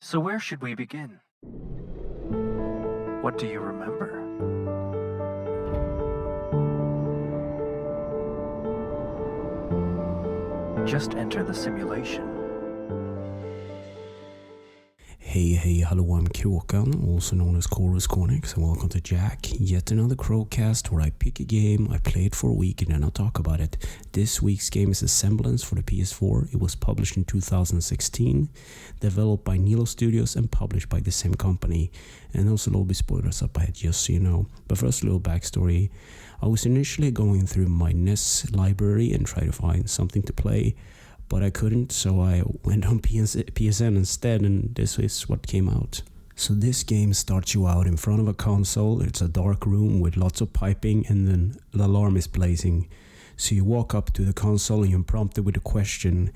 So where should we begin? What do you remember? Just enter the simulation. Hey, hello, I'm Kråkan, also known as Kråkan, and welcome to Yacc, yet another Kråkast where I pick a game, I play it for a week, and then I'll talk about it. This week's game is Asemblance for the PS4. It was published in 2016, developed by Nilo Studios and published by the same company. And also a little bit spoilers up ahead, just so you know. But first, a little backstory. I was initially going through my NES library and trying to find something to play, but I couldn't, so I went on PSN instead, and this is what came out. So this game starts you out in front of a console. It's a dark room with lots of piping, and then the alarm is blazing. So you walk up to the console and you're prompted with a question,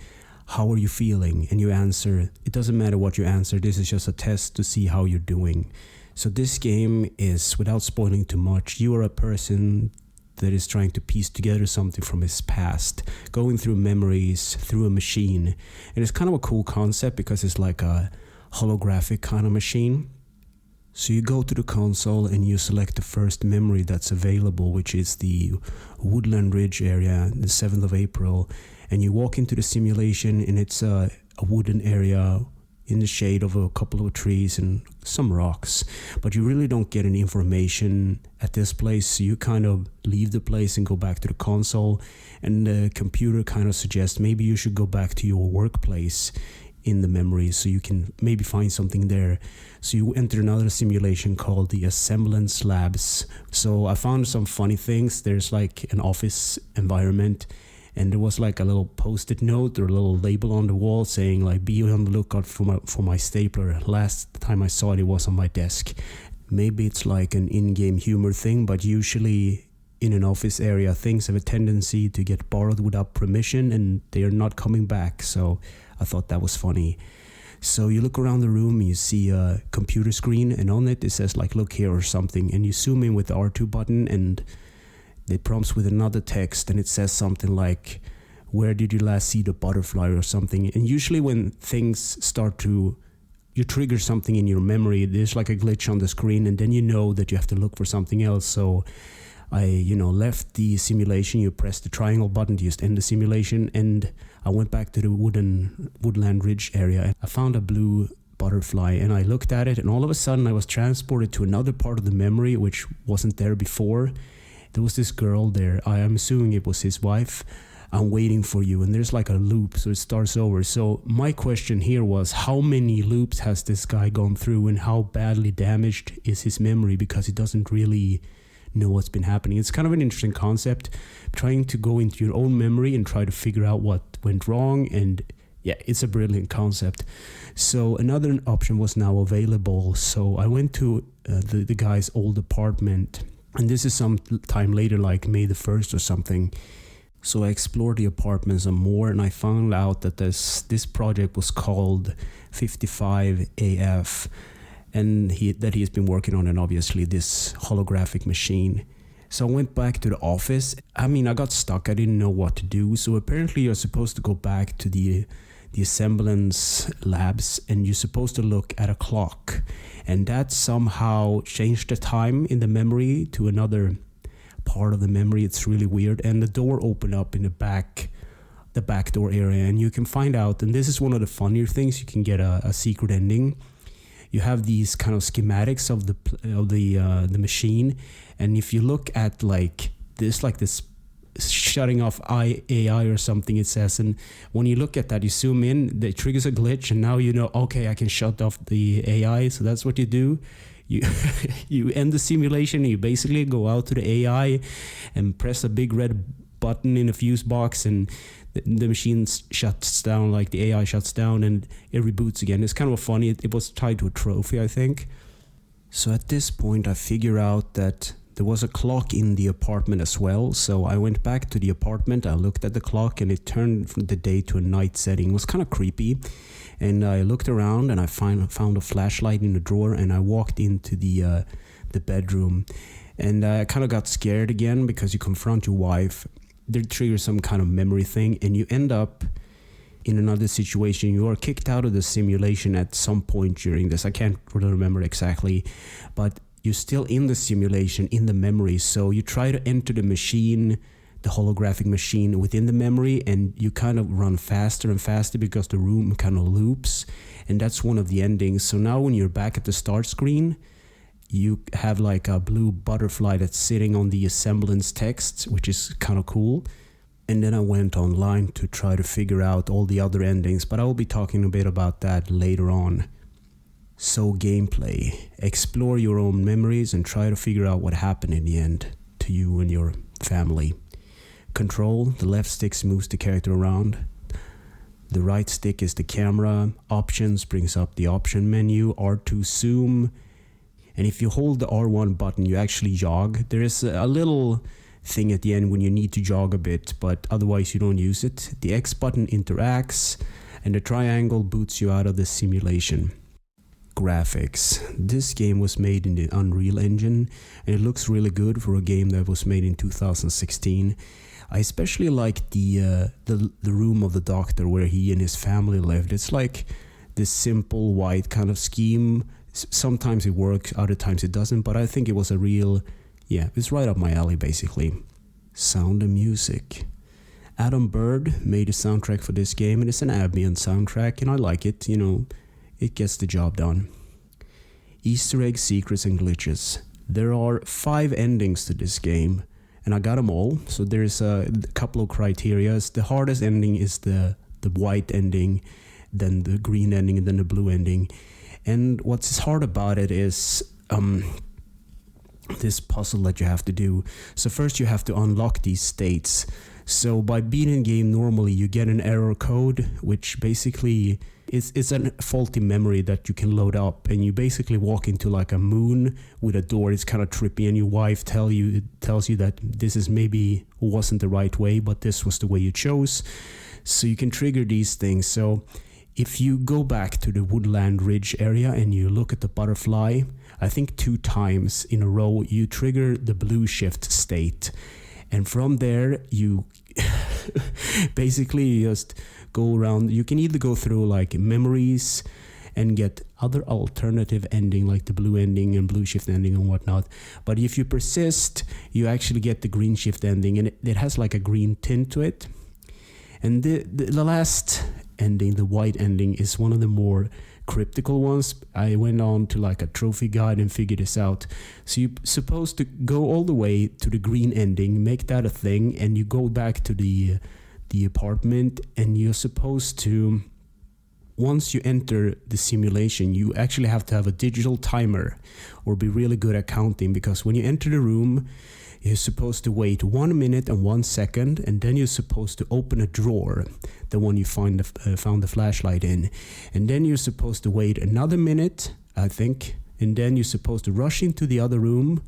how are you feeling? And you answer. It doesn't matter what you answer, this is just a test to see how you're doing. So this game is, without spoiling too much, you are a person that is trying to piece together something from his past, going through memories through a machine. And it's kind of a cool concept because it's like a holographic kind of machine. So you go to the console and you select the first memory that's available, which is the Woodland Ridge area, the 7th of April. And you walk into the simulation, and it's a wooden area in the shade of a couple of trees and some rocks, but you really don't get any information at this place, so you kind of leave the place and go back to the console, and the computer kind of suggests maybe you should go back to your workplace in the memory so you can maybe find something there. So you enter another simulation called the Asemblance labs. So I found some funny things. There's like an office environment, and there was like a little post-it note or a little label on the wall saying like, be on the lookout for my stapler. Last time I saw it, it was on my desk. Maybe it's like an in-game humor thing, but usually in an office area, things have a tendency to get borrowed without permission, and they are not coming back. So I thought that was funny. So you look around the room, you see a computer screen, and on it says like, look here or something. And you zoom in with the R2 button, and it prompts with another text, and it says something like, where did you last see the butterfly or something? And usually when things start to, you trigger something in your memory, there's like a glitch on the screen, and then you know that you have to look for something else. So I, left the simulation. You press the triangle button to just end the simulation, and I went back to the Woodland Ridge area. I found a blue butterfly, and I looked at it, and all of a sudden I was transported to another part of the memory which wasn't there before. There was this girl there. I am assuming it was his wife. I'm waiting for you. And there's like a loop, so it starts over. So my question here was, how many loops has this guy gone through, and how badly damaged is his memory, because he doesn't really know what's been happening. It's kind of an interesting concept, trying to go into your own memory and try to figure out what went wrong. And yeah, it's a brilliant concept. So another option was now available. So I went to the guy's old apartment. And this is some time later, like May the 1st or something. So I explored the apartment some more, and I found out that this project was called 55AF, and that he's been working on, and obviously this holographic machine. So I went back to the office. I got stuck. I didn't know what to do. So apparently you're supposed to go back to the Assemblance labs, and you're supposed to look at a clock, and that somehow changed the time in the memory to another part of the memory. It's really weird. And the door opened up in the back door area, and you can find out, and this is one of the funnier things, you can get a secret ending. You have these kind of schematics of the machine, and if you look at like this shutting off AI or something, it says, and when you look at that, you zoom in, it triggers a glitch, and now you know, okay, I can shut off the AI. So that's what you do. You end the simulation, you basically go out to the AI and press a big red button in a fuse box, and the machine shuts down, like the AI shuts down, and it reboots again. It's kind of funny. It was tied to a trophy, I think. So at this point I figure out that there was a clock in the apartment as well. So I went back to the apartment, I looked at the clock, and it turned from the day to a night setting. It was kind of creepy. And I looked around, and I found a flashlight in the drawer, and I walked into the bedroom. And I kind of got scared again, because you confront your wife. They trigger some kind of memory thing, and you end up in another situation. You are kicked out of the simulation at some point during this. I can't really remember exactly, but you're still in the simulation, in the memory. So you try to enter the machine, the holographic machine within the memory, and you kind of run faster and faster because the room kind of loops, and that's one of the endings. So now when you're back at the start screen, you have like a blue butterfly that's sitting on the Asemblance text, which is kind of cool. And then I went online to try to figure out all the other endings, but I will be talking a bit about that later on. So gameplay. Explore your own memories and try to figure out what happened in the end to you and your family. Control. The left stick moves the character around. The right stick is the camera. Options brings up the option menu. R2 zoom. And if you hold the R1 button, you actually jog. There is a little thing at the end when you need to jog a bit, but otherwise you don't use it. The X button interacts, and the triangle boots you out of the simulation. Graphics. This game was made in the Unreal Engine, and it looks really good for a game that was made in 2016. I especially like the room of the doctor where he and his family lived. It's like this simple white kind of scheme. Sometimes it works, other times it doesn't, but I think it was a real, it's right up my alley basically. Sound and music. Adam Bird made a soundtrack for this game, and it's an ambient soundtrack, and I like it, it gets the job done. Easter eggs, secrets, and glitches. There are 5 endings to this game, and I got them all, so there's a couple of criterias. The hardest ending is the white ending, then the green ending, and then the blue ending. And what's hard about it is this puzzle that you have to do. So first you have to unlock these states. So by beating the game normally, you get an error code, which basically it's a faulty memory that you can load up, and you basically walk into like a moon with a door. It's kind of trippy, and your wife tells you that this is maybe wasn't the right way, but this was the way you chose. So you can trigger these things. So if you go back to the Woodland Ridge area and you look at the butterfly, I think 2 times in a row, you trigger the blue shift state. And from there, you basically just go around. You can either go through like memories and get other alternative ending like the blue ending and blue shift ending and whatnot. But if you persist, you actually get the green shift ending, and it has like a green tint to it. And the last ending, the white ending, is one of the more cryptical ones. I went on to like a trophy guide and figured this out. So you're supposed to go all the way to the green ending, make that a thing, and you go back to the apartment, and you're supposed to, once you enter the simulation, you actually have to have a digital timer or be really good at counting, because when you enter the room, you're supposed to wait 1 minute and 1 second, and then you're supposed to open a drawer, the one you found the flashlight in, and then you're supposed to wait another minute, I think, and then you're supposed to rush into the other room,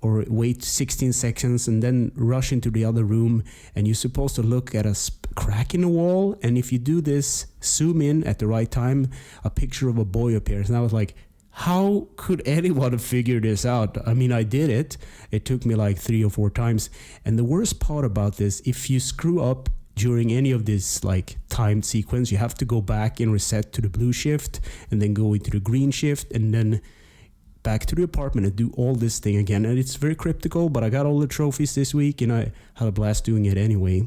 or wait 16 seconds and then rush into the other room, and you're supposed to look at a crack in the wall, and if you do this, zoom in at the right time, a picture of a boy appears. And I was like, how could anyone figure this out? I mean, I did it. It took me like 3 or 4 times. And the worst part about this, if you screw up during any of this like timed sequence, you have to go back and reset to the blue shift, and then go into the green shift, and then back to the apartment and do all this thing again. And it's very cryptical, but I got all the trophies this week, and I had a blast doing it anyway.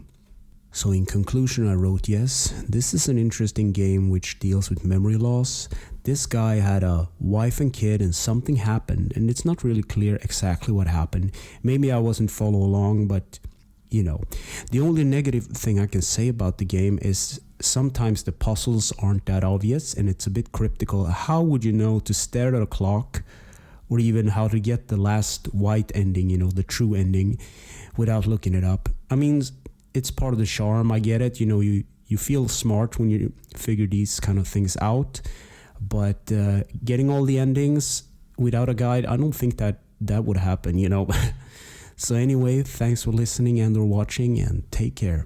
So in conclusion, I wrote, yes, this is an interesting game which deals with memory loss. This guy had a wife and kid, and something happened, and it's not really clear exactly what happened. Maybe I wasn't follow along, but the only negative thing I can say about the game is sometimes the puzzles aren't that obvious, and it's a bit cryptical. How would you know to stare at a clock, or even how to get the last white ending, the true ending, without looking it up? I mean, it's part of the charm, I get it. You feel smart when you figure these kind of things out, but getting all the endings without a guide, I don't think that would happen, So anyway, thanks for listening and or watching, and take care.